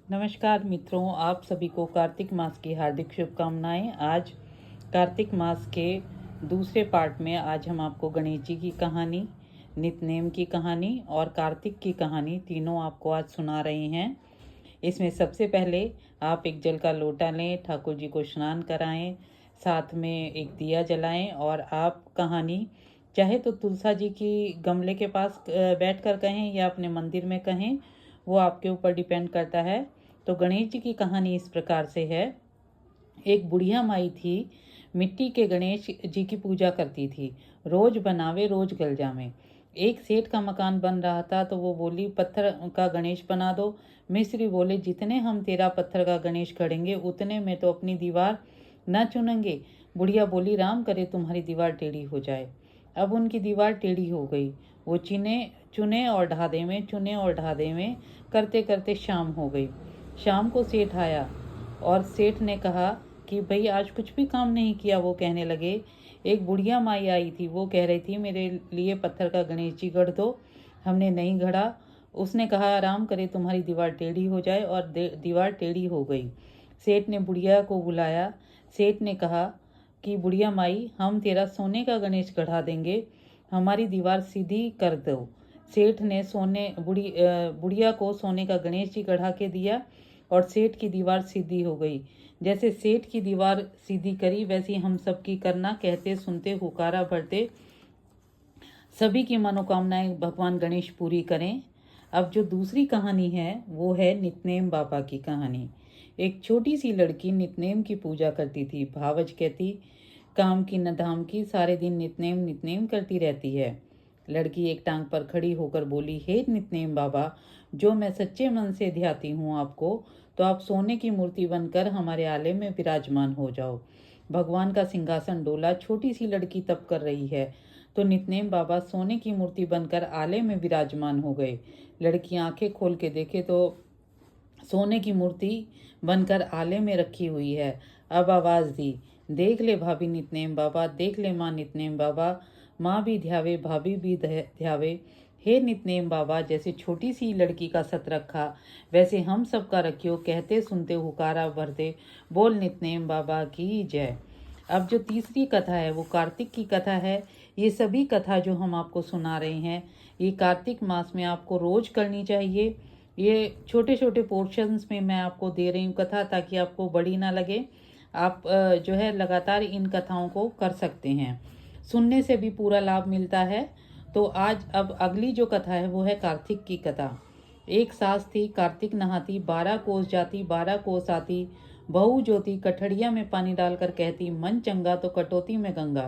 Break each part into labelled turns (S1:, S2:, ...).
S1: नमस्कार मित्रों, आप सभी को कार्तिक मास की हार्दिक शुभकामनाएं। आज कार्तिक मास के दूसरे पार्ट में आज हम आपको गणेश जी की कहानी, नित्यनेम की कहानी और कार्तिक की कहानी तीनों आपको आज सुना रहे हैं। इसमें सबसे पहले आप एक जल का लोटा लें, ठाकुर जी को स्नान कराएं, साथ में एक दिया जलाएं और आप कहानी चाहे तो तुलसा जी की गमले के पास बैठकर कहें या अपने मंदिर में कहें, वो आपके ऊपर डिपेंड करता है। तो गणेश जी की कहानी इस प्रकार से है। एक बुढ़िया माई थी, मिट्टी के गणेश जी की पूजा करती थी। रोज बनावे रोज गल जावे। एक सेठ का मकान बन रहा था तो वो बोली, पत्थर का गणेश बना दो। मिस्त्री बोले, जितने हम तेरा पत्थर का गणेश गढ़ेंगे उतने में तो अपनी दीवार न चुनेंगे। बुढ़िया बोली, राम करे तुम्हारी दीवार टेढ़ी हो जाए। अब उनकी दीवार टेढ़ी हो गई। वो चुने और ढादे में, चुने और ढादे में करते करते शाम हो गई। शाम को सेठ आया और सेठ ने कहा कि भाई आज कुछ भी काम नहीं किया। वो कहने लगे, एक बुढ़िया माई आई थी, वो कह रही थी मेरे लिए पत्थर का गणेश जी गढ़ दो। हमने नहीं गढ़ा। उसने कहा, आराम करे तुम्हारी दीवार टेढ़ी हो जाए, और दीवार टेढ़ी हो गई। सेठ ने बुढ़िया को बुलाया। सेठ ने कहा कि बुढ़िया माई, हम तेरा सोने का गणेश गढ़ा देंगे, हमारी दीवार सीधी कर दो। सेठ ने बुढ़िया को सोने का गणेश जी गढ़ा के दिया और सेठ की दीवार सीधी हो गई। जैसे सेठ की दीवार सीधी करी वैसी हम सब की करना, कहते सुनते हुकारा भरते सभी की मनोकामनाएं भगवान गणेश पूरी करें। अब जो दूसरी कहानी है वो है नित्यनेम बाबा की कहानी। एक छोटी सी लड़की नित्यनेम की पूजा करती थी। भावज कहती, काम की न धाम की, सारे दिन नित्यनेम नित्यनेम करती रहती है। लड़की एक टांग पर खड़ी होकर बोली, हे नित्यनेम बाबा, जो मैं सच्चे मन से ध्याती हूँ आपको, तो आप सोने की मूर्ति बनकर हमारे आले में विराजमान हो जाओ। भगवान का सिंहासन डोला। छोटी सी लड़की तप कर रही है तो नित्यनेम बाबा सोने की मूर्ति बनकर आले में विराजमान हो गए। लड़की आंखें खोल के देखे तो सोने की मूर्ति बनकर आले में रखी हुई है। अब आवाज दी, देख ले भाभी नित्यनेम बाबा, देख ले माँ नित्यनेम बाबा। माँ भी ध्यावे, भाभी भी ध्यावे। हे नित्यनेम बाबा, जैसे छोटी सी लड़की का सत रखा वैसे हम सब का रखियो, कहते सुनते हुकारा भरते, बोल नित्यनेम बाबा की जय। अब जो तीसरी कथा है वो कार्तिक की कथा है। ये सभी कथा जो हम आपको सुना रहे हैं, ये कार्तिक मास में आपको रोज करनी चाहिए। ये छोटे छोटे पोर्शंस में मैं आपको दे रही हूँ कथा, ताकि आपको बड़ी ना लगे। आप जो है लगातार इन कथाओं को कर सकते हैं, सुनने से भी पूरा लाभ मिलता है। तो आज अब अगली जो कथा है वो है कार्तिक की कथा। एक सास थी, कार्तिक नहाती, 12 कोस जाती 12 कोस आती। बहू ज्योति कठड़िया में पानी डालकर कहती, मन चंगा तो कटौती में गंगा।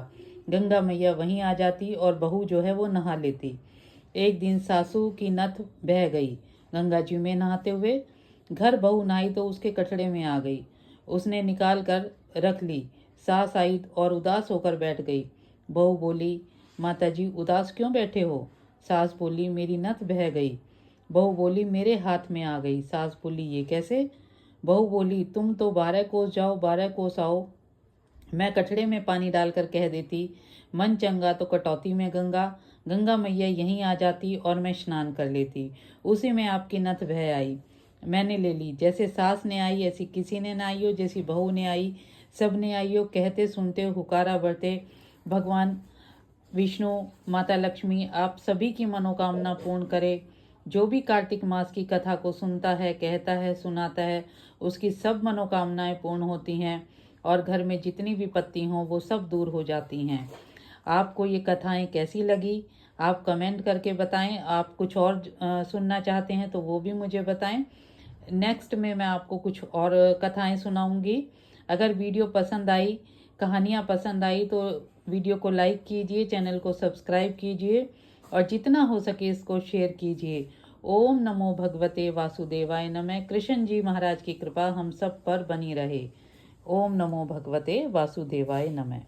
S1: गंगा मैया वहीं आ जाती और बहू जो है वो नहा लेती। एक दिन सासू की नथ बह गई गंगा जी में नहाते हुए। घर बहू नहाई तो उसके कटड़े में आ गई। उसने निकाल कर रख ली। सास आई और उदास होकर बैठ गई। बहू बोली, माता जी उदास क्यों बैठे हो? सास बोली, मेरी नथ बह गई। बहू बोली, मेरे हाथ में आ गई। सास बोली, ये कैसे? बहू बोली, तुम तो 12 कोस जाओ 12 कोस आओ, मैं कटड़े में पानी डालकर कह देती, मन चंगा तो कटौती में गंगा। गंगा मैया यहीं आ जाती और मैं स्नान कर लेती। उसी में आपकी नथ बह आई, मैंने ले ली। जैसे सास ने आई ऐसी किसी ने ना आई हो, जैसी बहू ने आई सब ने आई हो, कहते सुनते हुकारा भरते भगवान विष्णु, माता लक्ष्मी आप सभी की मनोकामना पूर्ण करे। जो भी कार्तिक मास की कथा को सुनता है, कहता है, सुनाता है, उसकी सब मनोकामनाएं पूर्ण होती हैं और घर में जितनी विपत्ति हों वो सब दूर हो जाती हैं। आपको ये कथाएं कैसी लगी आप कमेंट करके बताएं। आप कुछ और सुनना चाहते हैं तो वो भी मुझे बताएं। नेक्स्ट में मैं आपको कुछ और कथाएं सुनाऊंगी। अगर वीडियो पसंद आई, कहानियाँ पसंद आई तो वीडियो को लाइक कीजिए, चैनल को सब्सक्राइब कीजिए और जितना हो सके इसको शेयर कीजिए। ओम नमो भगवते वासुदेवाय नमः। कृष्ण जी महाराज की कृपा हम सब पर बनी रहे। ओम नमो भगवते वासुदेवाय नमः।